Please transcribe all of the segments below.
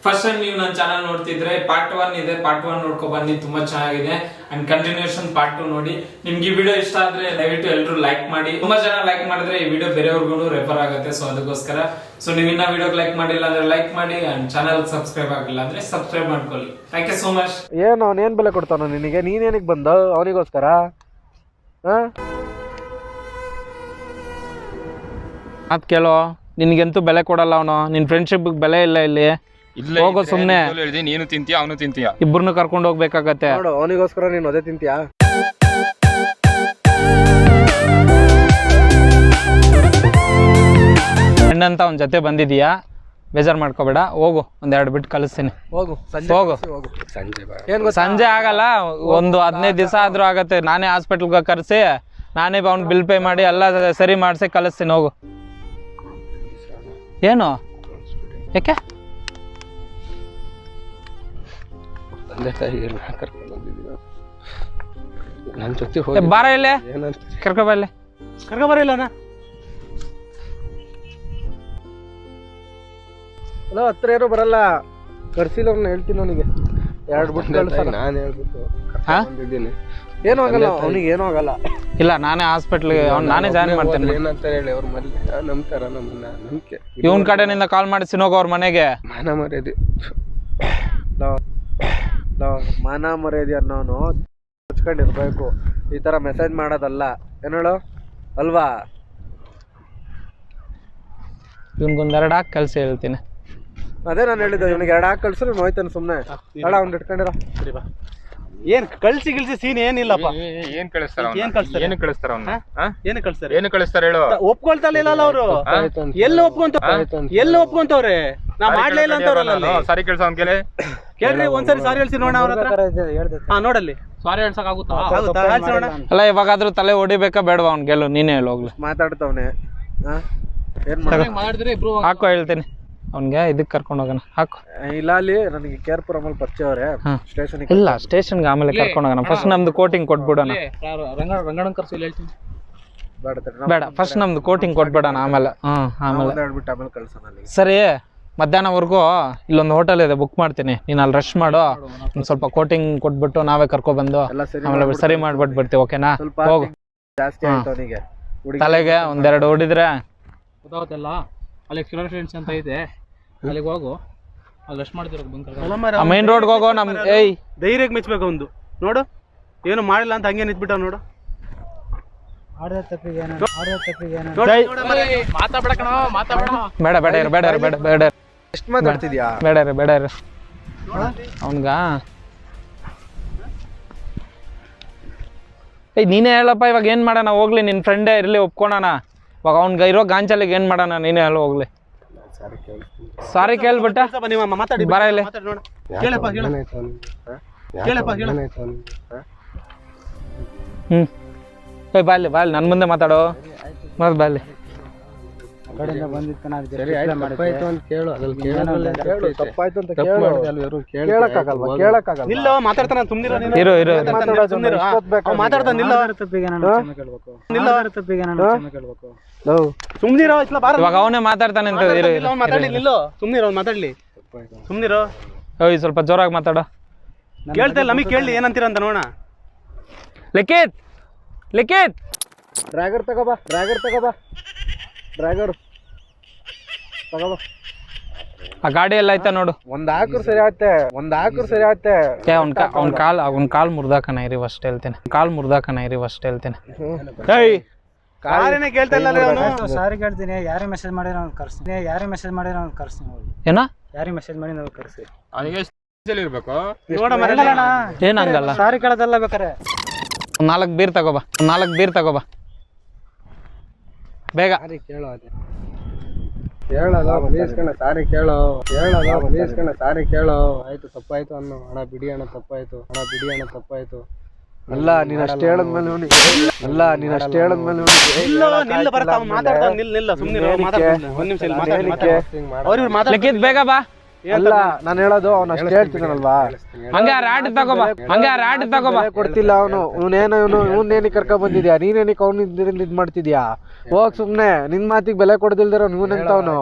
First time ನೀವು ನನ್ನ channel ನೋಡ್ತಿದ್ರೆ ಪಾರ್ಟ್ 1 ಇದೆ, ಪಾರ್ಟ್ 1 ನೋಡ್ಕೊ ಬನ್ನಿ, ತುಂಬಾ ಚೆನ್ನಾಗಿದೆ. ಅಂಡ್ ಕಂಟಿನ್ಯೂಷನ್ ಪಾರ್ಟ್ 2 ನೋಡಿ. ನಿಮ್ಗೆ ಈ ವಿಡಿಯೋ ಇಷ್ಟ ಆದ್ರೆ ದಯವಿಟ್ಟು ಎಲ್ಲರೂ ಲೈಕ್ ಮಾಡಿ. ತುಂಬಾ ಜನ ಲೈಕ್ ಮಾಡಿದ್ರೆ ಈ ವಿಡಿಯೋ ಬೇರೆಯವ್ರಿಗೂ ರೆಫರ್ ಆಗುತ್ತೆ. ಸೊ ಅದಕ್ಕೋಸ್ಕರ ನೀವು ಇನ್ನ ವಿಡಿಯೋ ಲೈಕ್ ಮಾಡಿಲ್ಲ ಅಂದ್ರೆ ಲೈಕ್ ಮಾಡಿ, ಅಂಡ್ ಚಾನಲ್ ಸಬ್ಸ್ಕ್ರೈಬ್ ಆಗಿಲ್ಲ ಅಂದ್ರೆ ಸಬ್ಸ್ಕ್ರೈಬ್ ಮಾಡ್ಕೊಳ್ಳಿ. Thank you so much. ಏನು ಅವನೇನ್ ಬೆಲೆ ಕೊಡ್ತಾನ ನಿನಗೆ? ನೀನೇನಿಗೆ ಬಂದ ಅವನಿಗೋಸ್ಕರ? ಮಾತ್ ಕೇಳೋ, ನಿನ್ಗೆಂತೂ ಬೆಲೆ ಕೊಡಲ್ಲ ಅವನು. ನಿನ್ ಫ್ರೆಂಡ್ಶಿಪ್ ಬೆಲೆ ಇಲ್ಲ ಇಲ್ಲಿ. ಹೋಗೋ ಸುಮ್ನೆ. ನೀನು ತಿಂತೀಯ ಅವನು ತಿಂತೀಯ, ಇಬ್ಬರನ್ನು ಕರ್ಕೊಂಡು ಹೋಗ್ಬೇಕಾಗತ್ತೆ. ನೋಡು, ಅವನಿಗೋಸ್ಕರ ನೀನು ಅದೇ ತಿಂತೀಯಾ? ಫ್ರೆಂಡ್ ಅಂತ ಅವನ ಜೊತೆ ಬಂದಿದೀಯಾ, ಬೇಜಾರ್ ಮಾಡ್ಕೋಬೇಡ. ಹೋಗು, ಒಂದೆರಡು ಬಿಟ್ಟು ಕಳಿಸ್ತೀನಿ. ಹೋಗು ಹೋಗು. ಸಂಜೆ ಆಗಲ್ಲ, ಒಂದು 15 ದಿವಸ ಆದ್ರೂ ಆಗತ್ತೆ. ನಾನೇ ಹಾಸ್ಪಿಟ್ಲ್ಗೆ ಕರೆಸಿ, ನಾನೇ ಅವ್ನ ಬಿಲ್ ಪೇ ಮಾಡಿ ಎಲ್ಲ ಸರಿ ಮಾಡಿಸಿ ಕಳಿಸ್ತೀನಿ. ಹೋಗು. ಏನು ಯಾಕೆ? ಬಾರ ಇಲ್ಲೇ, ಕರ್ಕೊಬ ಇಲ್ಲೇ, ಕರ್ಕೊಬರಿಲ್ಲಣ್ಣ. ಅಲ್ಲ, ಹತ್ರ ಏನೋ ಬರಲ್ಲ. ಕರ್ಸಿಲ್ಲ ಅವ್ನ, ಹೇಳ್ತೀನಿ ಅವನಿಗೆ 2 ಬಿಟ್ಟು ಕಳ್ಸಲ್ಲ. ನಾನು ಹೇಳ್ಬಿಟ್ಟು ಬಂದಿದ್ದೀನಿ. ಏನೂ ಆಗಲ್ಲ ಅವನಿಗೆ, ಏನೂ ಆಗಲ್ಲ. ಇಲ್ಲ, ನಾನೇ ಹಾಸ್ಪಿಟ್ಲ್ಗೆ ನಾನೇ ಜಾಯಿನ್ ಮಾಡ್ತೇನೆ. ಏನಂತ ಹೇಳಿ ಅವ್ರ ಮೊದಲೇ ನಂಬ್ತಾರ ನಮ್ಮನ್ನ. ನಂಬಿಕೆ ಇವನ್ ಕಡೆನಿಂದ ಕಾಲ್ ಮಾಡಿಸಿ ಹೋಗೋ ಅವ್ರ ಮನೆಗೆ. ಮಾನ ಮರ್ಯಾದೆ, ಮಾನ ಮರ್ಯಾದೆ ಅನ್ನೋನು ಹಚ್ಕೊಂಡಿರ್ಬೇಕು. ಈ ತರ ಮೆಸೇಜ್ ಮಾಡೋದಲ್ಲ, ಏನ್ ಹೇಳು ಅಲ್ವಾ? ಇವನ್ಗೊಂದೆರಡು ಹಾಕಿ ಕಳ್ಸಿ ಹೇಳ್ತೀನಿ. ಅದೇ ನಾನು ಹೇಳಿದ್ದು, ಇವನಿಗೆ 2 ಹಾಕಿ ಕಳ್ಸ್ರೆ ಹೋಯ್ತಾನೆ ಸುಮ್ಮನೆ. ಬೇಡ, ಅವ್ನು ಇಟ್ಕೊಂಡಿರೋ. ಏನ್ ಕಳ್ಸಿ ಸೀನ್ ಏನಿಲ್ಲಪ್ಪ. ಏನ್ ಕಳಿಸ್ತಾರ? ಏನ್ ಕಳ್ಸ್ತಾರೆ? ಏನು ಕಳಿಸ್ತಾರ ಅವ್ನ? ಏನು ಕಳ್ಸ್ತಾರೆ? ಏನು ಕಳಿಸ್ತಾರ ಹೇಳು? ಒಪ್ಕೊಳ್ತಲ್ಲ ಅವರು. ಎಲ್ಲಿ ಒಪ್ಕೊಂತವ್ರೆ? ನಾ ಮಾಡ್ಲೇ ಇಲ್ಲ ಅಂತವ್ರಲ್ಲ. ಸಾರಿ ಕೇಳ್ಸ ಅವ್ನ ಕೇಳಿ. ಕೇಳ್ರಿ, ಒಂದ್ಸರಿ ಸಾರಿ ಹೇಳ್ಸಿ ನೋಡ ಅವ್ರ ಹತ್ರ. ನೋಡಲ್ಲಿ ಸಾರಿ ಹೇಳ್ಸಕ್ ಆಗುತ್ತಾ? ಅಲ್ಲ, ಇವಾಗಾದ್ರೂ ತಲೆ ಹೊಡಿಬೇಕಾ ಬೇಡವಾ ಅವ್ನ್ ಗೆಲ್ಲು? ನೀನೇ ಹೇಳು ಹೋಗ್ಲಿ. ಮಾತಾಡ್ತವ್ನೆ. ಏನ್ ಮಾಡಿದ್ರೆ ಇಬ್ರು ಹಾಕೋ, ಹೇಳ್ತೀನಿ ಅವ್ನ್ಗೆ. ಇದಕ್ಕೆ ಕರ್ಕೊಂಡು ಹೋಗೋಣ. ಹಾಕು. ಇಲ್ಲ, ಅಲ್ಲಿ ನನಗೆ ಕೇರ್ಪುರಮಲ್ಲಿ ಪರಿಚಯ ಅವ್ರೆ. ಸ್ಟೇಷನ್ ಇಲ್ಲ, ಸ್ಟೇಷನ್ಗೆ ಆಮೇಲೆ ಕರ್ಕೊಂಡು ಹೋಗೋಣ. ಫಸ್ಟ್ ನಮ್ದು ಕೋಟಿಂಗ್ ಕೊಟ್ಬಿಡೋಣ. ರಂಗಣ್ಣ ಕರ್ಸಿ ಹೇಳ್ತೀನಿ. ಬೇಡ, ಫಸ್ಟ್ ನಮ್ದು ಕೋಟಿಂಗ್ ಕೊಟ್ಬಿಡೋಣ, ಆಮೇಲೆ. ಆಮೇಲೆ ಹೇಳ್ಬಿಟ್ಟು ಆಮೇಲೆ ಕಳ್ಸೋಣ ಅಲ್ಲಿಗೆ. ಸರಿ, ಮಧ್ಯಾಹ್ನವರೆಗೂ ಇಲ್ಲೊಂದು ಹೋಟೆಲ್ ಇದೆ, ಬುಕ್ ಮಾಡ್ತೀನಿ. ನೀನು ಅಲ್ಲಿ ರಶ್ ಮಾಡು. ಒಂದು ಸ್ವಲ್ಪ ಕೋಟಿಂಗ್ ಕೊಟ್ಬಿಟ್ಟು ನಾವೇ ಕರ್ಕೊಬಂದು ಆಮೇಲೆ ಸರಿ ಮಾಡ್ಬಿಟ್ಟು ಬರ್ತೀವಿ. ಓಕೆನಾ? ಹೋಗು. ಜಾಸ್ತಿ ಆಯ್ತು ಅವನಿಗೆ. ತಲೆಗೆ 1-2 ಹೊಡಿದ್ರೆ ಗೊತ್ತಾಗುತ್ತಲ್ಲ. ಅಲ್ಲಿ ಫ್ರೆಂಡ್ಸ್ ಅಂತ ಇದೆ, ಅಲ್ಲಿಗೆ ಹೋಗು. ಅಲ್ಲಿ ರಶ್ ಮಾಡ್ತಿರೋ ಮೈನ್ ರೋಡ್ಗೆ ಹೋಗೋ. ನಮ್ ಏಯ್ ಧೈರ್ಯಕ್ಕೆ ಮೆಚ್ಚಬೇಕು ಒಂದು. ನೋಡು, ಏನು ಮಾಡಿಲ್ಲ ಅಂತ ಹಂಗೆ ನಿಂತ್ಬಿಟ್ಟ. ನೋಡು, ಬೇಡ. ಎಷ್ಟು ಮಾತಾಡ್ತಿದ್ಯಾ? ಬೇಡ ಅವನ್ಗ. ನೀನೇ ಹೇಳಪ್ಪ, ಇವಾಗ ಏನ್ ಮಾಡೋಣ? ಹೋಗ್ಲಿ, ನಿನ್ ಫ್ರೆಂಡೇ ಇರ್ಲಿ, ಒಪ್ಕೊಳಣ. ಇವಾಗ ಅವ್ನ್ಗ ಇರೋ ಗಾಂಚಲಿಗೆ ಏನ್ ಮಾಡೋಣ? ನೀನೇ ಹೇಳು, ಹೋಗ್ಲಿ. ಸಾರಿ ಕೇಳ್ಬಿಟ್ಟ ಬರ ಇಲ್ಲಿ. ಬಾಲಿ ನನ್ ಮುಂದೆ ಮಾತಾಡೋ. ಬಾಲಿ ಇವಾಗ ಅವನೇ ಮಾತಾಡ್ತಾನೆ ಅಂತ. ಸುಮ್ನಿರೋ, ಸ್ವಲ್ಪ ಜೋರಾಗಿ ಮಾತಾಡೋ. ಕೇಳ್ತಾ ಇಲ್ಲ, ನಮಗೆ ಕೇಳಿ ಏನಂತೀರ ಅಂತ ನೋಡ. ಲಿಖಿತ್ ಡ್ರ್ಯಾಗರ್ ತಗೋಬಾ. ಆ ಗಾಡಿ ಎಲ್ಲ ಆಯ್ತಾ ನೋಡು. ಒಂದ್ ಹಾಕ್ರು ಸರಿ ಆಗುತ್ತೆ. ಅವ್ನ ಕಾಲ್ ಮುರ್ದಾಕನ ಇರಿ ಅಷ್ಟೇ ಹೇಳ್ತೇನೆ. ಕಾರೇನೆ ಕೇಳ್ತಾ ಇಲ್ಲ ಅವನು. ಸಾರಿ ಕೇಳ್ತೀನಿ. ಯಾರೇ ಮೆಸೇಜ್ ಮಾಡಿರೋ ಅವ್ನು ಕರ್ಸ್ತೀನಿ. ಏನ? ಯಾರಿಗೆ ಮೆಸೇಜ್ ಮಾಡಿ ನಾವು ಕರ್ಸಿ. ಅವನಿಗೆ ಇರ್ಬೇಕು. ಏನಂಗಲ್ಲ. ಸಾರಿ ಕೇಳೋದಲ್ಲ ಬೇಕಾರೆ. 4 ಬೀರ್ ತಗೋಬಾ ಬೇಗ. ಸಾರಿ ಕೇಳೋ. ಆಯ್ತು, ತಪ್ಪಾಯ್ತು ಅನ್ನೋ. ಹಣ ಬಿಡಿ ಅಣ್ಣ, ತಪ್ಪಾಯ್ತು. ಅಲ್ಲ, ನೀನ್ ಅಷ್ಟು ಹೇಳದ್ಮೇಲೆ ಲಿಖಿತ್ ಬೇಗ ಬಾ. ಅಲ್ಲ ನಾನು ಹೇಳೋದು ಅವ್ನು ಅಷ್ಟು ಹೇಳ್ತೀನಲ್ವಾ, ಹಂಗೆ ಆ ರಾಡ್ ತಗೋಬಾ, ಹಂಗೆ ಆ ರಾಡ್ ತಗೋಬಾ. ಕೊಡ್ತಿಲ್ಲ ಅವನು. ಇವನೇನಿಗೆ ಕರ್ಕೊಂಡ್ ಬಂದಿದ್ಯಾ, ನೀನೇನಿಗೆ ಅವ್ನು ಇದ್ರಿಂದ ಇದ್ ಮಾಡ್ತಿದ್ಯಾ? ಹೋಗ್ ಸುಮ್ನೆ, ನಿನ್ ಮಾತಿಗೆ ಬೆಲೆ ಕೊಡ್ದಿಲ್ದಿರೋ ನೀವನೆಂತ ಅವನು.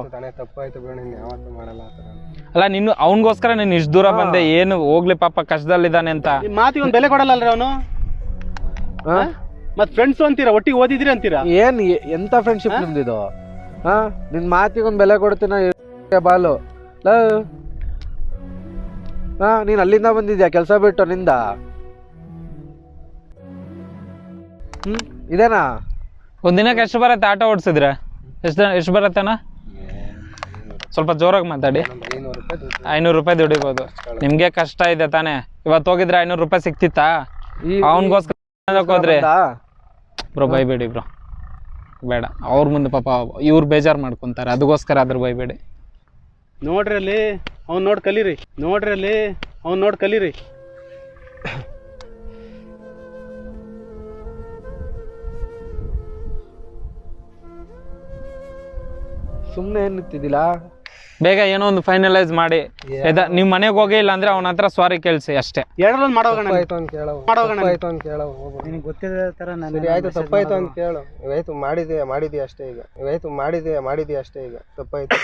ಅಲ್ಲ ನೀನು ಅವನಿಗೋಸ್ಕರ ನೀನು ಇಷ್ಟು ದೂರ ಬಂದೆ, ಏನು ಹೋಗ್ಲಿ ಪಾಪ ಕಷ್ಟದಲ್ಲಿದ್ದಾನೆ ಅಂತ. ಮಾತಿಗೆ ಒಂದು ಬೆಲೆ ಕೊಡಲ್ಲ ಅಲ್ರಿ ಅವನು. ಮತ್ ಫ್ರೆಂಡ್ಸ್ ಅಂತೀರಾ, ಒಟ್ಟಿಗೆ ಓದಿದ್ರಿ ಅಂತೀರಾ? ಏನ್ ಎಂತ ಫ್ರೆಂಡ್ಶಿಪ್ ನಿಮ್ದಿದು? ನಿನ್ ಮಾತಿಗೊಂದು ಬೆಲೆ ಕೊಡ್ತೀನ ಬಾಲು. ನೀನ್ ಅಲ್ಲಿಂದ ಬಂದಿದ್ಯಾ ಕೆಲಸ ಬಿಟ್ಟು ನಿಂದ? ಇದೇನಾ? ಒಂದಿನಕ್ಕೆ ಎಷ್ಟು ಬರುತ್ತೆ ಆಟೋ ಓಡಿಸಿದ್ರೆ? ಎಷ್ಟು ಬರುತ್ತೇನ? ಸ್ವಲ್ಪ ಜೋರಾಗಿ ಮಾತಾಡಿ. 500 ರೂಪಾಯಿ ದುಡಿಬೋದು. ನಿಮ್ಗೆ ಕಷ್ಟ ಇದೆ ತಾನೇ? ಇವತ್ತು ಹೋಗಿದ್ರೆ 500 ರೂಪಾಯಿ ಸಿಕ್ತಿತ್ತಾ? ಅವನಿಗೋಸ್ಕರ ಹೋದ್ರೆ ಬ್ರೋ ಬೈಬೇಡಿ ಬ್ರೋ, ಬೇಡ. ಅವ್ರ ಮುಂದೆ ಪಾಪ ಇವ್ರು ಬೇಜಾರು ಮಾಡ್ಕೊಂತಾರೆ, ಅದಕ್ಕೋಸ್ಕರ ಅದ್ರ ಬೈಬೇಡಿ. ನೋಡ್ರಿ ಅಲ್ಲಿ ಅವ್ನು ನೋಡಿ ಕಲೀರಿ, ನೋಡ್ರಿ ಅಲ್ಲಿ ಅವ್ನು ನೋಡಿ ಕಲೀರಿ. ಸುಮ್ನೆ ಏನ್ ನಿಂತಿದ್ದಿಲ್ಲ? ಬೇಗ ಏನೋ ಒಂದು ಫೈನಲೈಸ್ ಮಾಡಿ. ನೀವು ಮನೆಗೆ ಹೋಗಿ, ಇಲ್ಲ ಅಂದ್ರೆ ಅವನ ಹತ್ರ ಸಾರಿ ಕೇಳಿಸಿ ಅಷ್ಟೇ. ಎರಡರೊಂದು ಮಾಡೋಣ. ನಿನಗೆ ಗೊತ್ತಿದೆ ಥರ ನಾನು ಆಯ್ತು, ತಪ್ಪಾಯ್ತು ಅಂತ ಕೇಳು. ಇವತ್ತು ಮಾಡಿದ್ಯಾ ಅಷ್ಟೇ ಈಗ. ಇವತ್ತು ಮಾಡಿದ್ಯಾ ಅಷ್ಟೇ ಈಗ. ತಪ್ಪಾಯ್ತು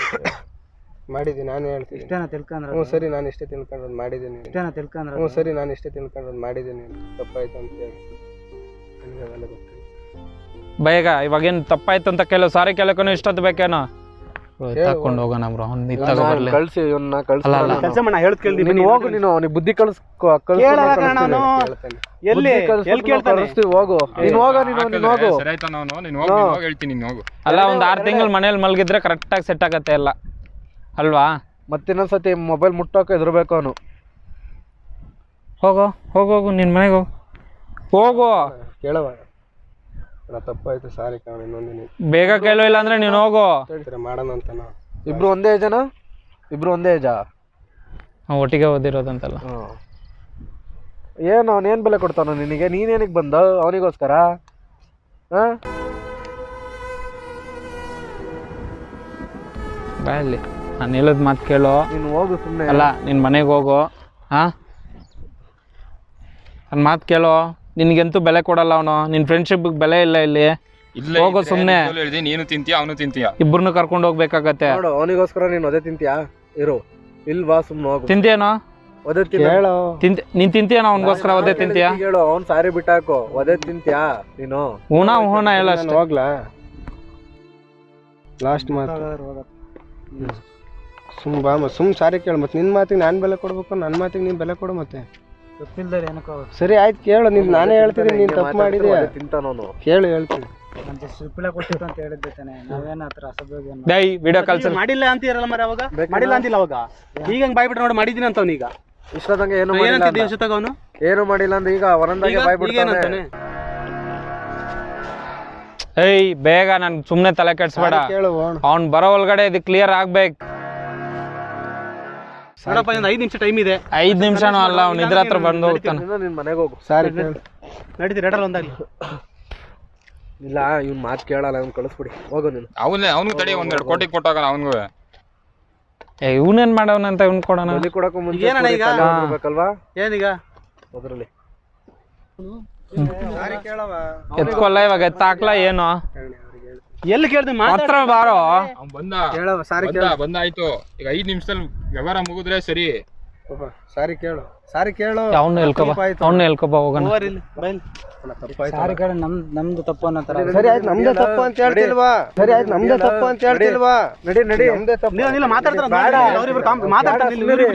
ಮಾಡಿದ್ದೀನಿ, ನಾನು ಹೇಳ್ತೀನಿ. ಇಷ್ಟೇನ ತಿಳ್ಕೊಂಡ್ರೆ? ಹ್ಞೂ ಸರಿ, ನಾನು ಇಷ್ಟೇ ತಿಳ್ಕೊಂಡ್ರೆ ಮಾಡಿದ್ದೀನಿ. ಇಷ್ಟೇನ ತಿಳ್ಕೊಂಡ್ರೆ? ಹ್ಞೂ ಸರಿ, ನಾನು ಇಷ್ಟೇ ತಿಳ್ಕೊಂಡ್ರೆ ಮಾಡಿದ್ದೀನಿ. ತಪ್ಪಾಯ್ತು ಅಂತ ಹೇಳಿ ನನಗೆ ಅವೆಲ್ಲ ಗೊತ್ತಿಲ್ಲ. ಬೇಗ ಇವಾಗೇನು ತಪ್ಪಾಯ್ತು ಅಂತ ಕೇಳೋ, ಸಾರಿ ಕೇಳೋಕೂ ಇಷ್ಟೊತ್ತು ಬೇಕೇನೋ? ತಕೊಂಡು ಹೋಗೋಣ ಬ್ರೋ, ಅವ್ನು ಕಳ್ಸಿ, ಇವನ್ನ ಕಳ್ಸಿ. ಕೆಲಸ ಮಾಡ, ಹೇಳದ್ ಕೇಳ್ದಿ. ನೀನು ಹೋಗು, ನೀನು ಅವನಿಗೆ ಬುದ್ಧಿ ಎಲ್ಲಿ ಹೋಗು. ನೀನು ಹೋಗ, ನೀನು ಹೋಗು. ಸರಿ ಆಯ್ತಾ? ನೀನು ಹೋಗಿ ಹೇಳ್ತೀನಿ, ನೀನು ಹೋಗು. ಅಲ್ಲ, ಒಂದು 6 ತಿಂಗಳು ಮನೇಲಿ ಮಲಗಿದ್ರೆ ಕರೆಕ್ಟಾಗಿ ಸೆಟ್ ಆಗತ್ತೆ ಎಲ್ಲ ಅಲ್ವಾ? ಮತ್ತಿನ್ನೊಂದ್ಸತಿ ಮೊಬೈಲ್ ಮುಟ್ಟೋಕೆ ಹೆದರ್ಬೇಕು ಅವನು. ಹೋಗು ನಿನ್ನ ಮನೆಗೆ ಹೋಗು. ಕೇಳವ, ತಪ್ಪಾಯ್ತು, ಸಾರಿ ಕಾಣ, ಇನ್ನೊಂದಿನ ಬೇಗ ಕೇಳೋ, ಇಲ್ಲ ಅಂದ್ರೆ ನೀನು ಹೋಗು. ಮಾಡೋಣ ಅಂತ. ಇಬ್ರು ಒಂದೇ ಏಜನ? ಇಬ್ರು ಒಂದೇ ಏಜಾ? ಒಟ್ಟಿಗೆ ಓದಿರೋದಂತಲ್ಲ. ಏನು ಅವನೇನು ಬೆಲೆ ಕೊಡ್ತಾನ ನಿನಗೆ? ನೀನೇನಿಗೆ ಬಂದ ಅವನಿಗೋಸ್ಕರ? ಬಾ ಇಲ್ಲಿ, ನಾನು ಹೇಳೋದು ಮಾತು ಕೇಳೋ. ನೀನು ಹೋಗು ಸುಮ್ಮನೆ. ಅಲ್ಲ, ನಿನ್ನ ಮನೆಗೆ ಹೋಗು. ನನ್ನ ಮಾತು ಕೇಳೋ. ನಿನಗಂತೂ ಬೆಲೆ ಕೊಡಲ್ಲ ಅವನು. ನಿನ್ನ ಫ್ರೆಂಡ್ಶಿಪ್ಗೆ ಬೆಲೆ ಇಲ್ಲ ಇಲ್ಲಿ. ಹೋಗೋ ಸುಮ್ಮನೆ. ನೀನು ತಿಂತೀಯ, ಅವನು ತಿಂತೀಯ, ಇಬ್ಬರನ್ನು ಕರ್ಕೊಂಡು ಹೋಗ್ಬೇಕಾಗತ್ತೆ. ನೋಡು, ಅವನಿಗೋಸ್ಕರ ನೀನು ಅದೇ ತಿಂತೀಯಾ? ಇರು, ಇಲ್ವಾ? ಸುಮ್ಮನೆ ಹೋಗು. ತಿಂತೀಯೇನೋ? ಒದೆ ಹೇಳು. ನೀನ್ ತಿಂತೀಯೇನೋ ಅವನಿಗೋಸ್ಕರ? ಒದೆ ತಿಂತೀಯಾ? ಹೇಳು, ಅವ್ನು ಸಾರಿ ಬಿಟ್ಟಾಕು. ಒದೆ ತಿಂತೀಯಾ ನೀನು? ಹೂನ ಹೇಳ ಅಷ್ಟೇ. ಹೋಗ್ಲಾ? ಲಾಸ್ಟ್ ಮಾತು. ಸುಮ್ ಸಾರಿ ಕೇಳು. ಮತ್ತೆ ನಿನ್ನ ಮಾತಿಗೆ ನಾನು ಬೆಲೆ ಕೊಡ್ಬೇಕು, ನನ್ನ ಮಾತಿಗೆ ನೀನು ಬೆಲೆ ಕೊಡು. ಮತ್ತೆ ಗೊತ್ತಿಲ್ದಾರೆ ಏನಕ್ಕೋ. ಸರಿ ಆಯ್ತು, ಕೇಳು. ನಾನೇ ಹೇಳ್ತೀನಿ, ನೀನು ತಪ್ಪು ಮಾಡಿದ್ಯಾ ತಿಂತಾನವನು. ಕೇಳು, ಹೇಳ್ತೀನಿ. ನಾನು ಜಸ್ಟ್ ರಿಪ್ಲೈ ಕೊಟ್ಟಿತ್ತು ಅಂತ ಹೇಳಿದ್ದೆ ತಾನೆ. ನಾವೇನು ಹತ್ರ ಅಸಭ್ಯ ಡೈ ವಿಡಿಯೋ ಕಾಲ್ ಮಾಡಿಲ್ಲ ಅಂತೀರಲ್ಲ ಮರ. ಅವಾಗ ಮಾಡಿಲ್ಲ ಅಂತಿಲ್ಲ ಅವಾಗ. ಈಗ ಹಂಗೆ ಬಾಯ್ಬಿಟ್ಟು ನೋಡಿ ಮಾಡಿದ್ದೀನಿ ಅಂತ ಅವ್ನು. ಈಗ ಇಷ್ಟದಂಗೆ ಏನು ಅವನು ಏನು ಮಾಡಿಲ್ಲ ಅಂದ್ರೆ ಈಗ ಹೊರಂದಾಗೆ ಬಾಯ್ಬಿಡ್ತಾನೆ. ಏಯ್ ಬೇಗ, ನನ್ ಸುಮ್ನೆ ತಲೆ ಕೆಡ್ಸ್ಬೇಡ. ಅವ್ನ್ ಬರೋ ಒಳಗಡೆ ಇದು ಕ್ಲಿಯರ್ ಆಗ್ಬೇಕು. ನೋಡಪ್ಪ, 5 ನಿಮಿಷ ಟೈಮ್ ಇದೆ. 5 ನಿಮಿಷನೂ ಅಲ್ಲ, ಅವ್ನ ಇದ್ರ ಹತ್ರ ಬಂದು ಹೋಗ್ತಾನೆ. ನಿನ್ ಮನೆಗೆ ಹೋಗು. ಸಾರಿ ನಡೀತೀರಿ ಎರಡರಲ್ಲಿ ಒಂದಾಗ್ಲಿ. ಇಲ್ಲ, ಇವ್ನ ಮಾತು ಕೇಳಲ್ಲ, ಇವ್ನು ಕಳಿಸ್ಬಿಡಿ. ಹೋಗು ನೀನು. ಅವನು ತಡಿ, 1-2 ಕೋಟಿ ಕೊಟ್ಟಾಗಲ್ಲ ಅವನಿಗೂ. ಇವನೇನ್ ಮಾಡವನಂತ ಇವ್ನ್ ಕೊಡೋಣ. ಬಲಿ ಕೊಡಕ್ಕೂ ಮುಂಚೆ ಬೇಕಲ್ವಾ? ಏನೀಗ ಅದ್ರಲ್ಲಿ ಎತ್ಕೊಲ್ಲ, ಇವಾಗ ಎತ್ತಾಕ್ಲ ಏನು? ಎಲ್ಲಿ ಕೇಳ್ತೀನಿ ಮಾತ್ರ ಬಾರೋ. ಬಂದಾಯ್ತು. ಈಗ 5 ನಿಮಿಷದಲ್ಲಿ ವ್ಯವಹಾರ ಮುಗಿದ್ರೆ ಸರಿ. ಸಾರಿ ಕೇಳು, ಸಾರಿ ಕೇಳು. ಅವ್ನು ಹೇಳ್ಕೊಬ ಹೋಗೋಣ. ಸಾರಿ ಕೇಳಿ ನಮ್ದು ತಪ್ಪು ಅನ್ನೋ ತರ. ಸರಿ ಆಯ್ತು, ನಮ್ದೇ ತಪ್ಪು ಅಂತ ಹೇಳ್ತಿಲ್ವಾ? ಸರಿ ಆಯ್ತು, ನಮ್ದೇ ತಪ್ಪು ಅಂತ ಹೇಳ್ತಿಲ್ವಾ? ನಡಿ, ನಮ್ದೇ ತಪ್ಪು. ನೀವು ಮಾತಾಡ್ತಾರೆ,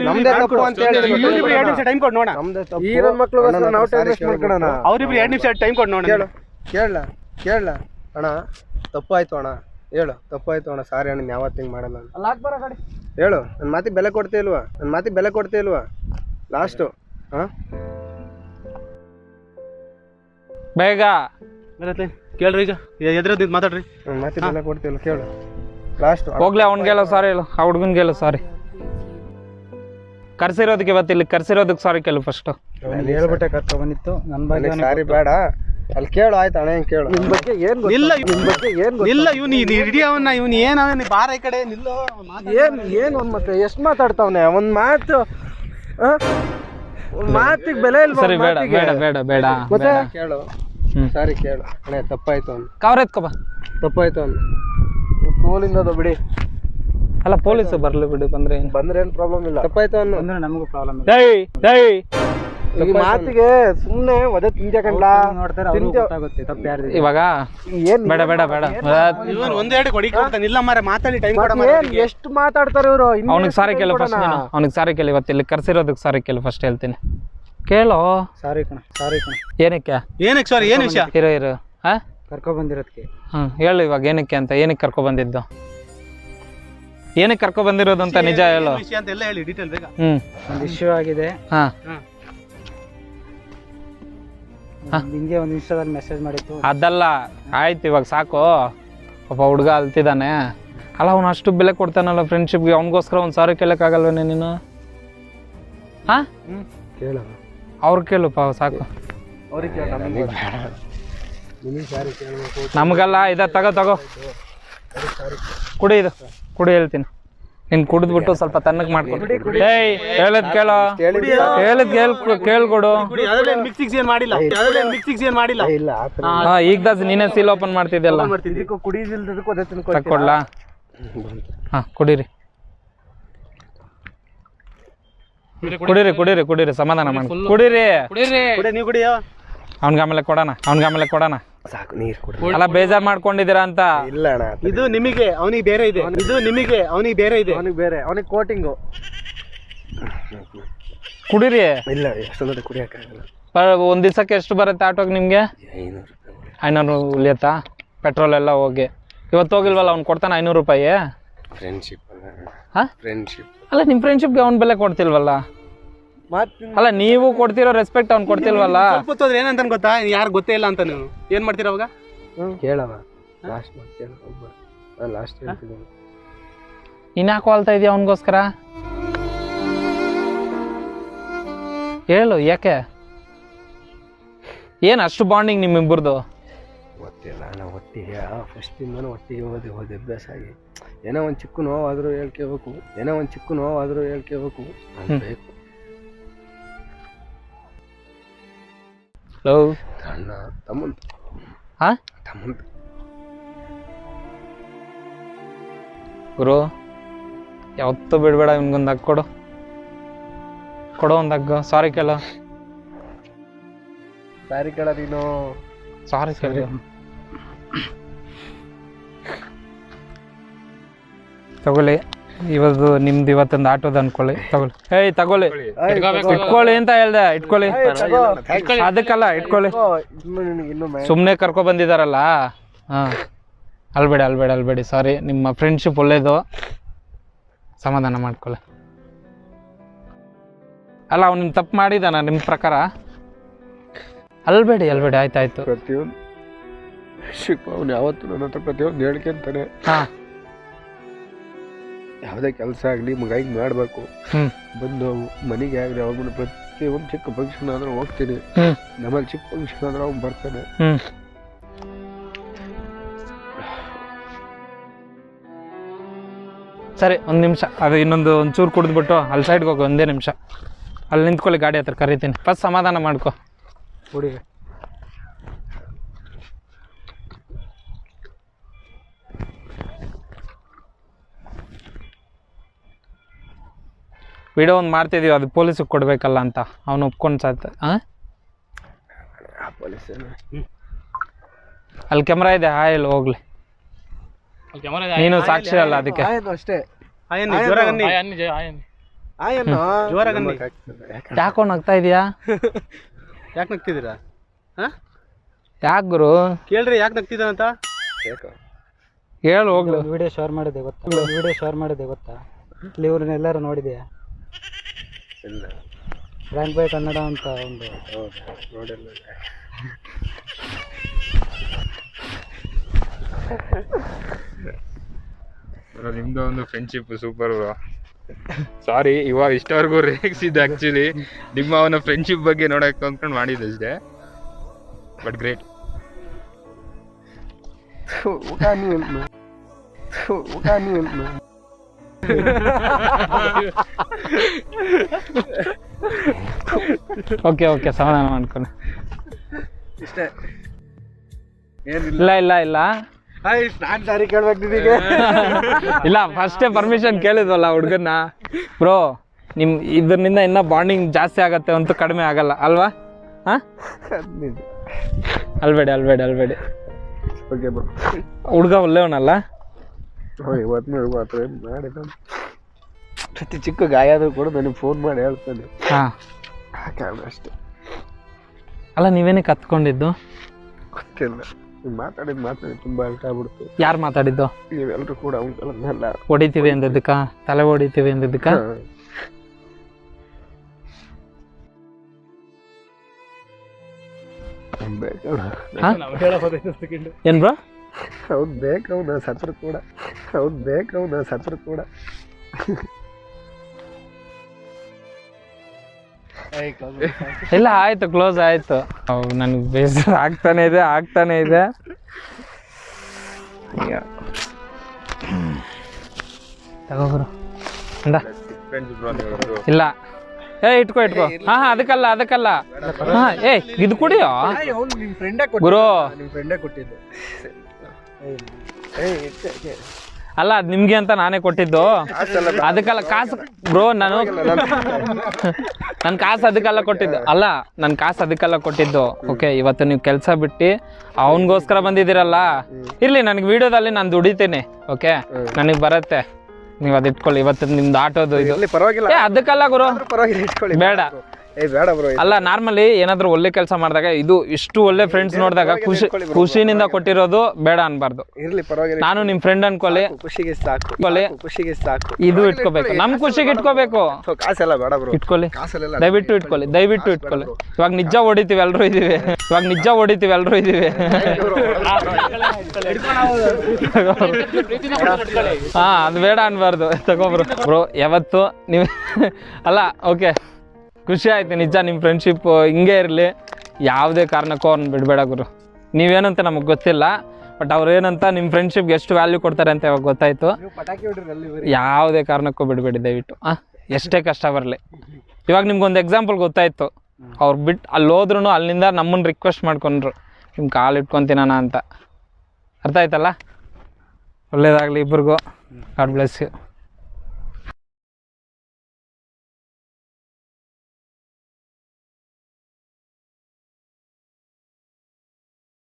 ನಮ್ದೇ ತಪ್ಪು ಅಂತ ಹೇಳಿ 2 ನಿಮಿಷ ಟೈಮ್ ಕೊಟ್ಟು ನೋಡೋಣ. ಈ ನನ್ನ ಮಕ್ಳಿಗೋಸ್ಕರ ನಾವು ಟೈಮ್ ವೇಸ್ಟ್ ಮಾಡ್ಕೊಳ್ಳೋಣ. ಅವ್ರಿಬ್ರು 2 ನಿಮಿಷ ಟೈಮ್ ಕೊಟ್ಟು ನೋಡೋಣ. ಕೇಳ ಅಣ್ಣ, ತಪ್ಪಾಯ್ತು ಅಣ್ಣ, ಹೇಳು. ತಪ್ಪಾಯ್ತು ಅಣ್ಣ, ಸಾರಿ ಅಣ್ಣ, ಯಾವತ್ತು ಹಿಂಗೆ ಮಾಡಲ್ಲ. ಹೇಳು, ನನ್ನ ಮಾತಿಗೆ ಬೆಲೆ ಕೊಡ್ತೀಲ್ವಾ? ನನ್ನ ಮಾತಿಗೆ ಬೆಲೆ ಕೊಡ್ತೀಲ್ವಾ? ಲಾಸ್ಟು ಬೇಗ ಕೇಳ್ರಿ. ಈಗ ಎದ್ರದ್ದು ಮಾತಾಡ್ರಿ. ನನ್ನ ಮಾತಿಗೆ ಬೆಲೆ ಕೊಡ್ತೀಲ್ವ? ಕೇಳು, ಲಾಸ್ಟ್. ಹೋಗ್ಲಿ, ಅವ್ನಿಗೆಲ್ಲ ಸಾರಿ ಹೇಳು, ಆ ಹುಡ್ಗನ್ಗೆಲ್ಲ ಸಾರಿ. ಕರ್ಸಿರೋದಕ್ಕೆ ಇವತ್ತು ಇಲ್ಲಿ ಕರ್ಸಿರೋದಕ್ಕೆ ಸಾರಿ ಕೇಳು ಫಸ್ಟ್. ಹೇಳ್ಬಿಟ್ಟೆ ಕರ್ಕೊ ಬಂದಿತ್ತು. ನನ್ನ ಬಗ್ಗೆ ಸಾರಿ ಬೇಡ, ಅಲ್ಲಿ ಕೇಳು ಆಯ್ತು ಅಣ್ಣ ಹೆಂಗ್ ಕೇಳು ನಿಮ್ ಬಗ್ಗೆ ಏನ್ ಇಲ್ಲ ನಿಮ್ ಬಗ್ಗೆ ಏನ್ ಇಲ್ಲ ಇವ್ನು ಹಿಡಿ ಅವನ್ನ ಇವ್ನು ಏನವ ಬಾರ ಈ ಕಡೆ ನಿಲ್ಲು ಏನ್ ಒಂದ್ ಮತ್ತೆ ಎಷ್ಟ್ ಮಾತಾಡ್ತಾವ್ನೆ ಒಂದ್ ಮಾತು ಒಂದ್ ಮಾತಿಗೆ ಬೆಲೆ ಇಲ್ವಾ ಸರಿ ಬೇಡ ಬೇಡ ಬೇಡ ಬೇಡ ಮತ್ತೆ ಕೇಳು ಸರಿ ಕೇಳು ಅಣ್ಣ ತಪ್ಪಾಯ್ತು ಅವ್ನು ಕವರ್ ಎತ್ಕೊಬ ತಪ್ಪಾಯ್ತು ಅವ್ನು ಸ್ಕೂಲಿಂದ ಅದು ಬಿಡಿ ಅಲ್ಲ ಪೊಲೀಸ್ ಬರ್ಲಿ ಬಿಡಿ ಬಂದ್ರೆ ಏನು ಬಂದ್ರೆ ಏನ್ ಪ್ರಾಬ್ಲಮ್ ಇಲ್ಲ ತಪ್ಪಾಯ್ತು ಅವ್ನು ಅಂದ್ರೆ ನಮಗೂ ಪ್ರಾಬ್ಲಮ್ ಈ ಮಾತಿಗೆ ಸುಮ್ನೆ ಒದೆ ತಿಂಜಕಂಡ್ಲ ನೋಡ್ತಾರೆ ಅವ್ರಿಗೂ ಗೊತ್ತಾಗುತ್ತೆ ತಪ್ಪು ಯಾರ್ದು ಇವಾಗ ಏನ್ ಬೇಡ ಬೇಡ ಬೇಡ ಇವನು ಒಂದೆರಡು ಕೊಡಿ ಇಲ್ಲ ಮಾರ ಮಾತಾಡಿ ಟೈಮ್ ಕೊಡ ಏನ್ ಎಷ್ಟು ಮಾತಾಡ್ತಾರೆ ಇವ್ರು ಅವ್ನಿಗೆ ಸಾರಿ ಕೇಳು ಫಸ್ಟ್ ನೀನು ಅವ್ನಿಗೆ ಸಾರಿ ಕೇಳಿ ಇವತ್ತು ಇಲ್ಲಿ ಕರ್ಸಿರೋದಕ್ಕೆ ಸಾರಿ ಕೇಳು ಫಸ್ಟ್ ಹೇಳ್ತೀನಿ ಕೇಳು ಸಾರಿ ಕಣ ಏನಕ್ಕೆ ಏನಕ್ಕೆ ಸಾರಿ ಏನು ವಿಷಯ ಇರು ಹಾ ಕರ್ಕೊ ಬಂದಿರೋದಕ್ಕೆ ಹೇಳು ಇವಾಗ ಏನಕ್ಕೆ ಅಂತ ಏನಕ್ಕೆ ಕರ್ಕೊ ಬಂದಿದ್ದು ಏನಕ್ಕೆ ಕರ್ಕೊ ಬಂದಿರೋದು ಅಂತ ನಿಜ ಹೇಳು ವಿಷಯ ಅಂತ ಎಲ್ಲ ಹೇಳಿ ಡೀಟೇಲ್ ಬೇಗ ಒಂದು ಇಶ್ಯೂ ಆಗಿದೆ ಹಾ ನಿಂಗೆ ಒಂದು ಇನ್ಸ್ಟಾದಲ್ಲಿ ಮೆಸೇಜ್ ಮಾಡಿತ್ತು ಅದಲ್ಲ ಆಯ್ತು ಇವಾಗ ಸಾಕು ಪಾಪ ಹುಡುಗ ಅಲ್ತಿದ್ದಾನೆ ಅಲ್ಲ ಅವ್ನು ಅಷ್ಟು ಬೆಲೆ ಕೊಡ್ತಾನಲ್ಲ ಫ್ರೆಂಡ್ಶಿಪ್ಗೆ ಅವ್ನಿಗೋಸ್ಕರ ಒಂದು ಸಾರಿ ಕೇಳಕ್ಕಾಗಲ್ವೇ ನೀನು ಹಾ ಕೇಳು ಅವ್ರು ಕೇಳುಪ್ಪ ಸಾಕು ಅವ್ರಿಗೆ ಕೇಳು ನಮಗೆ ನಿಮಗೆ ಸಾರಿ ಕೇಳಬೇಕು ನಮಗಲ್ಲ ಇದ ತಗೋ ಕುಡಿ ಇದು ಕುಡಿ ಹೇಳ್ತೀನಿ ನೀನ್ ಕುಡಿದ್ಬಿಟ್ಟು ಸ್ವಲ್ಪ ತಣ್ಣಗೆ ಮಾಡ್ಕೊಡು ಏಯ್ ಹೇಳದ್ ಕೇಳೋ ಹೇಳದ್ ಕೇಳ್ಕೊಡು ಮಿಕ್ಸಿಂಗ್ ಏನ್ ಮಾಡಿಲ್ಲ ಇಲ್ಲ ಹಾ ಈಗ ನೀನೇ ಸೀಲ್ ಓಪನ್ ಮಾಡ್ತಿದ್ದೆಲ್ಲ ಇದಕ್ಕೂ ಕುಡಿದಿಲ್ದಕ್ಕೂ ಅದೇ ತಿನ್ಕೊ ತಕ್ಕೊಡ್ಲಾ ಹಾ ಕುಡೀರಿ ಕುಡೀರಿ ಸಮಾಧಾನ ಮಾಡಿ ಕುಡೀರಿ ನೀವು ಕುಡಿಯೋ ಅವ್ನಿಗೆ ಆಮೇಲೆ ಕೊಡೋಣ ಸಾಕು ನೀರು ಕುಡಿ ಅಲ್ಲ ಬೇಜಾರ್ ಮಾಡ್ಕೊಂಡಿದ್ದೀರಾ ಅಂತ ಇಲ್ಲ ಅಣ್ಣ ಇದು ನಿಮಗೆ ಅವನಿಗೆ ಬೇರೆ ಇದೆ ಅವನಿಗೆ ಬೇರೆ ಅವನಿಗೆ ಕೋಟಿಂಗು ಕುಡೀರಿ ಇಲ್ಲ ಎಷ್ಟೊಂದು ಕುಡಿಯೋಕ್ಕಾಗಲ್ಲ ಒಂದ್ ದಿವಸಕ್ಕೆ ಎಷ್ಟು ಬರುತ್ತೆ ಆಟೋಗೆ ನಿಮ್ಗೆ 500 ಉಳಿಯತ್ತಾ ಪೆಟ್ರೋಲ್ ಎಲ್ಲ ಹೋಗಿ ಇವತ್ತು ಹೋಗಿಲ್ವಲ್ಲ ಅವ್ನು ಕೊಡ್ತಾನೆ 500 ರೂಪಾಯಿ ಫ್ರೆಂಡ್ಶಿಪ್ ಹಾ ಫ್ರೆಂಡ್ಶಿಪ್ ಅಲ್ಲ ನಿಮ್ ಫ್ರೆಂಡ್ಶಿಪ್ಗೆ ಅವ್ನ ಬೆಲೆ ಕೊಡ್ತಿಲ್ವಲ್ಲ ಅಲ್ಲ ನೀವು ಕೊಡ್ತಿರೋ ರೆಸ್ಪೆಕ್ಟ್ ಅವ್ನು ಕೊಡ್ತಿಲ್ವಲ್ಲ ಸ್ವಲ್ಪ ಹೋದ್ರೆ ಏನಂತ ಗೊತ್ತಾ ಯಾರು ಗೊತ್ತೇ ಇಲ್ಲ ಅಂತ ನೀವು ಏನ್ ಮಾಡ್ತೀರ ಅವಾಗ ಕೇಳವ ಲಾಸ್ಟ್ ಲಾಸ್ಟ್ ಹೇಳ್ತಿದ್ದೀನಿ ನೀನ್ ಯಾಕೆ ಹೋಲ್ತಾ ಇದೀಯ ಅವನಿಗೋಸ್ಕರ ಹೇಳು ಯಾಕೆ ಏನ್ ಅಷ್ಟು ಬಾಂಡಿಂಗ್ ನಿಮ್ಮಿಬ್ಬರದು ಗೊತ್ತಿಲ್ಲ ನಾವು ಒಟ್ಟಿಗೆ ಫಸ್ಟಿಂದನೂ ಒಟ್ಟಿಗೆ ಹೋದೆ ಅಭ್ಯಾಸ ಆಗಿ ಏನೋ ಒಂದು ಚಿಕ್ಕ ನೋವಾದರೂ ಹೇಳ್ಕೋಬೇಕು ಬೇಕು ಅಣ್ಣ ತಮ್ಮಂತ ಹಾ ಗುರು ಯಾವತ್ತೂ ಬಿಡ್ಬೇಡ ಇವ್ನಿಗೊಂದು ಹಗ್ಗ ಕೊಡು ಒಂದು ಹಗ್ಗ ಸಾರಿ ಕೇಳ ನೀನು ಸಾರಿ ಕೇಳಿ ತಗೊಳ್ಳಿ ನಿಮ್ದು ಇವತ್ತೊಂದು ಆಟೋದ ಅನ್ಕೊಳ್ಳಿ ತಗೊಳ್ಳಿ ಇಟ್ಕೊಳ್ಳಿ ಅಂತ ಹೇಳ್ದೆ ಇಟ್ಕೊಳ್ಳಿ ಅದಕ್ಕಲ್ಲ ಇಟ್ಕೊಳ್ಳಿ ಸುಮ್ಮನೆ ಕರ್ಕೊ ಬಂದಿದಾರಲ್ಲ ಹಾ ಅಲ್ಬೇಡಿ ಸಾರಿ ನಿಮ್ಮ ಫ್ರೆಂಡ್ಶಿಪ್ ಒಳ್ಳೇದು ಸಮಾಧಾನ ಮಾಡ್ಕೊಳ್ಳಿ ಅಲ್ಲ ಅವ್ನು ನಿಮ್ ತಪ್ಪು ಮಾಡಿದಾನ ನಿಮ್ಮ ಪ್ರಕಾರ ಅಲ್ಬೇಡಿ ಆಯ್ತಾಯ್ತು ಪ್ರತಿಯೊಂದು ಅವನು ಯಾವತ್ತು ನನ್ನ ಹತ್ರ ಪ್ರತಿಯೊಂದು ಹೇಳ್ಕೊಂತಾನೆ ಹಾ ಯಾವುದೇ ಕೆಲಸ ಆಗಲಿ ಮಗಾಗಿ ಮಾಡಬೇಕು ಬಂದು ಮನೆಗೆ ಆಗಲಿ ಅವ್ನು ಪ್ರತಿಯೊಂದು ಚಿಕ್ಕ ಫಂಕ್ಷನ್ ಆದ್ರೆ ಹೋಗ್ತೀನಿ ನಮ್ಮಲ್ಲಿ ಚಿಕ್ಕ ಫಂಕ್ಷನ್ ಆದ್ರೆ ಅವ್ನು ಬರ್ತಾನೆ ಸರಿ ಒಂದು ನಿಮಿಷ ಅದು ಇನ್ನೊಂದು ಒಂಚೂರು ಕುಡಿದ್ಬಿಟ್ಟು ಅಲ್ಲಿ ಸೈಡ್ಗೆ ಹೋಗಿ ಒಂದೇ ನಿಮಿಷ ಅಲ್ಲಿ ನಿಂತ್ಕೊಳ್ಳಿ ಗಾಡಿ ಹತ್ರ ಕರಿತೀನಿ ಫಸ್ಟ್ ಸಮಾಧಾನ ಮಾಡ್ಕೊ ಕುಡಿ ವಿಡಿಯೋ ಒಂದು ಮಾಡ್ತಿದೀವಿ ಅದು ಪೊಲೀಸಿಗೆ ಕೊಡ್ಬೇಕಲ್ಲ ಅಂತ ಅವನು ಒಪ್ಕೊಂಡು ಸಾಯ್ತ ಅಲ್ಲಿ ಕ್ಯಾಮ್ರಾ ಇದೆ ಹಾಯ್ ಹೋಗ್ಲಿ ನೀನು ಸಾಕ್ಷಿ ಅಲ್ಲ ಅದಕ್ಕೆ ಅಷ್ಟೇ ಯಾಕೋ ನಗ್ತಾ ಇದೀಯಾ ಯಾಕೆ ನಗ್ತಿದ್ದೀರಾ ಯಾಕೆ ಗುರು ಕೇಳ್ರಿ ಯಾಕೆ ನಗ್ತಿದ್ದಾನಂತ ಹೇಳು ಹೋಗ್ಲಿ ವಿಡಿಯೋ ಶೇರ್ ಮಾಡಿದೆ ಗೊತ್ತಾ ಇಲ್ಲಿ ಇವ್ರನ್ನೆಲ್ಲರೂ ನೋಡಿದೆಯಾ ರ್ಯಾಂಕ್ ಬೈ ಕನ್ನಡ ಅಂತ ಒಂದು ನೋಡಿಲ್ಲ ನಿಮ್ದು ಒಂದು ಫ್ರೆಂಡ್ಶಿಪ್ ಸೂಪರ್ ಬ್ರೋ ಸಾರಿ ಇವಾಗ ಇಷ್ಟವರೆಗೂ ರೇಗಿಸಿದ್ದೆ ಆಕ್ಚುಲಿ ನಿಮ್ಮ ಅವನ ಫ್ರೆಂಡ್ಶಿಪ್ ಬಗ್ಗೆ ನೋಡಕ್ಕೆ ಅಂದ್ಕೊಂಡು ಮಾಡಿದ್ದೆ ಅಷ್ಟೇ ಬಟ್ ಗ್ರೇಟ್ ಊಟ ನೀನು ಊಟ ನೀನು ಓಕೆ ಓಕೆ ಸಮಾಧಾನ ಮಾಡ್ಕೊಂಡು ಇಷ್ಟೇ ಏನಿಲ್ಲ. ಇಲ್ಲ ಇಲ್ಲ ಇಲ್ಲ ನಾನು ಸಾರಿ ಕೇಳ್ಬೇಕು ನಿನಗೆ. ಇಲ್ಲ ಫಸ್ಟೇ ಪರ್ಮಿಷನ್ ಕೇಳಿದ್ವಲ್ಲ ಹುಡುಗನ್ನ. ಬ್ರೋ ನಿಮ್ ಇದರಿಂದ ಇನ್ನೂ ಬಾಂಡಿಂಗ್ ಜಾಸ್ತಿ ಆಗತ್ತೆ ಅಂತೂ ಕಡಿಮೆ ಆಗಲ್ಲ ಅಲ್ವಾ? ಹಾಂ ನಿಜ. ಅಲ್ಬೇಡಿ ಓಕೆ ಬ್ರೋ. ಹುಡುಗ ಒಳ್ಳೆಯವನಲ್ಲ? ಇವತ್ತು ಮಾಡಿದ ಪ್ರತಿ ಚಿಕ್ಕ ಗಾಯ ಆದ್ರೂ ಕೂಡ ನನಗೆ ಫೋನ್ ಮಾಡಿ ಹೇಳ್ತಾನೆ. ಹಾಂ ಅಷ್ಟೇ. ಅಲ್ಲ ನೀವೇನೇ ಕತ್ಕೊಂಡಿದ್ದು? ಗೊತ್ತಿಲ್ಲ. ನೀವು ಮಾತಾಡಿ ತುಂಬಾ ಅಲ್ಟ ಆಗ್ಬಿಡ್ತು. ಯಾರು ಮಾತಾಡಿದ್ದು? ನೀವೆಲ್ಲರೂ ಕೂಡ ಅವನ್ನೆಲ್ಲ ಹೊಡಿತೀವಿ ಅಂದಿದ್ದಕ್ಕ? ತಲೆ ಹೊಡಿತೀವಿ ಅಂದಿದ್ದಕ್ಕ? ಏನ್ ಬ್ರೋ? ಹೌದು ಬೇಕವ್ನ ಸತ್ರ ಕೂಡ. ಹೌದು ಬೇಕವ್ನ ಸತ್ರ ಕೂಡ. ಇಲ್ಲ ಆಯ್ತು, ಕ್ಲೋಸ್ ಆಯ್ತು. ನನಗೆ ಬೇಸರ ಆಗ್ತಾನೆ ಇದೆ. ತಗೋಬ್ರು ಅಂದ ಇಲ್ಲ. ಇಟ್ಕೋ ಹಾ ಅದಕ್ಕಲ್ಲ ಹಾ ಇದು ಕುಡಿಯೋ ನಿಮ್ ಫ್ರೆಂಡೇ ಗುರು. ನಿಮ್ ಫ್ರೆಂಡೇ ಕೊಟ್ಟಿದ್ದು. ಅಲ್ಲ ಅದ್ ನಿಮ್ಗೆ ಅಂತ ನಾನೇ ಕೊಟ್ಟಿದ್ದು. ಅದಕ್ಕಲ್ಲ ಕಾಸು ಬ್ರೋ. ನನ್ ಕಾಸು ಅದಕ್ಕೆಲ್ಲ ಕೊಟ್ಟಿದ್ದು ಅಲ್ಲ. ನನ್ ಕಾಸು ಅದಕ್ಕೆಲ್ಲ ಕೊಟ್ಟಿದ್ದು. ಓಕೆ, ಇವತ್ತು ನೀವು ಕೆಲಸ ಬಿಟ್ಟು ಅವನಿಗೋಸ್ಕರ ಬಂದಿದ್ದೀರಲ್ಲ, ಇರ್ಲಿ. ನನಗೆ ವಿಡಿಯೋದಲ್ಲಿ ನಾನು ದುಡಿತೀನಿ. ಓಕೆ, ನನಗೆ ಬರುತ್ತೆ. ನೀವು ಅದು ಇಟ್ಕೊಳ್ಳಿ. ಇವತ್ತು ನಿಮ್ದು ಆಟೋದು ಇದು ಪರವಾಗಿಲ್ಲ. ಅದಕ್ಕಲ್ಲ ಗುರು, ಪರವಾಗಿಲ್ಲ ಇಟ್ಕೊಳ್ಳಿ. ಬೇಡ ಬೇಡ ಬ್ರೋ. ಅಲ್ಲ, ನಾರ್ಮಲಿ ಏನಾದ್ರು ಒಳ್ಳೆ ಕೆಲಸ ಮಾಡಿದಾಗ ಇದು ಇಷ್ಟು ಒಳ್ಳೆ ಫ್ರೆಂಡ್ಸ್ ನೋಡಿದಾಗ ಖುಷಿನಿಂದ ಕೊಟ್ಟಿರೋದು ಬೇಡ ಅನ್ಬಾರ್ದು. ಇರ್ಲಿ ಪರವಾಗಿಲ್ಲ. ನಾನು ನಿಮ್ ಫ್ರೆಂಡ್ ಅನ್ಕೊಳ್ಳಿ. ಖುಷಿಗೆ ಸಾಕು. ಇದು ಇಟ್ಕೋಬೇಕು, ನಮ್ ಖುಷಿಗೆ ಇಟ್ಕೋಬೇಕು. ಕಾಸೆಲ್ಲ ಬೇಡ ಬ್ರೋ. ಇಟ್ಕೊಳ್ಳಿ, ದಯವಿಟ್ಟು ಇಟ್ಕೊಳ್ಳಿ. ಇವಾಗ ನಿಜ ಹೊಡಿತೀವಿ ಎಲ್ರು ಇದೀವಿ. ಹಾ, ಅದು ಬೇಡ ಅನ್ಬಾರ್ದು. ತಗೋಬ್ರು ಬ್ರೋ. ಯಾವತ್ತು ನೀವು ಅಲ್ಲ. ಓಕೆ, ಖುಷಿ ಆಯ್ತು ನಿಜ. ನಿಮ್ಮ ಫ್ರೆಂಡ್ಶಿಪ್ ಹಿಂಗೆ ಇರಲಿ. ಯಾವುದೇ ಕಾರಣಕ್ಕೂ ಅವ್ರನ್ನ ಬಿಡಬೇಡ ಗುರು. ನೀವೇನಂತ ನಮಗೆ ಗೊತ್ತಿಲ್ಲ, ಬಟ್ ಅವ್ರು ಏನಂತ ನಿಮ್ಮ ಫ್ರೆಂಡ್ಶಿಪ್ಗೆ ಎಷ್ಟು ವ್ಯಾಲ್ಯೂ ಕೊಡ್ತಾರೆ ಅಂತ ಇವಾಗ ಗೊತ್ತಾಯ್ತು. ಯಾವುದೇ ಕಾರಣಕ್ಕೂ ಬಿಡಬೇಡಿ ದಯವಿಟ್ಟು. ಎಷ್ಟೇ ಕಷ್ಟ ಬರಲಿ. ಇವಾಗ ನಿಮ್ಗೊಂದು ಎಕ್ಸಾಂಪಲ್ ಗೊತ್ತಾಯ್ತು. ಅವ್ರು ಬಿಟ್ಟು ಅಲ್ಲಿ ಹೋದ್ರೂ ಅಲ್ಲಿಂದ ನಮ್ಮನ್ನು ರಿಕ್ವೆಸ್ಟ್ ಮಾಡ್ಕೊಂಡ್ರು, ನಿಮ್ಮ ಕಾಲು ಇಟ್ಕೊತೀನಣ್ಣ ಅಂತ. ಅರ್ಥ ಆಯ್ತಲ್ಲ? ಒಳ್ಳೇದಾಗಲಿ ಇಬ್ರಿಗೂ. God bless you.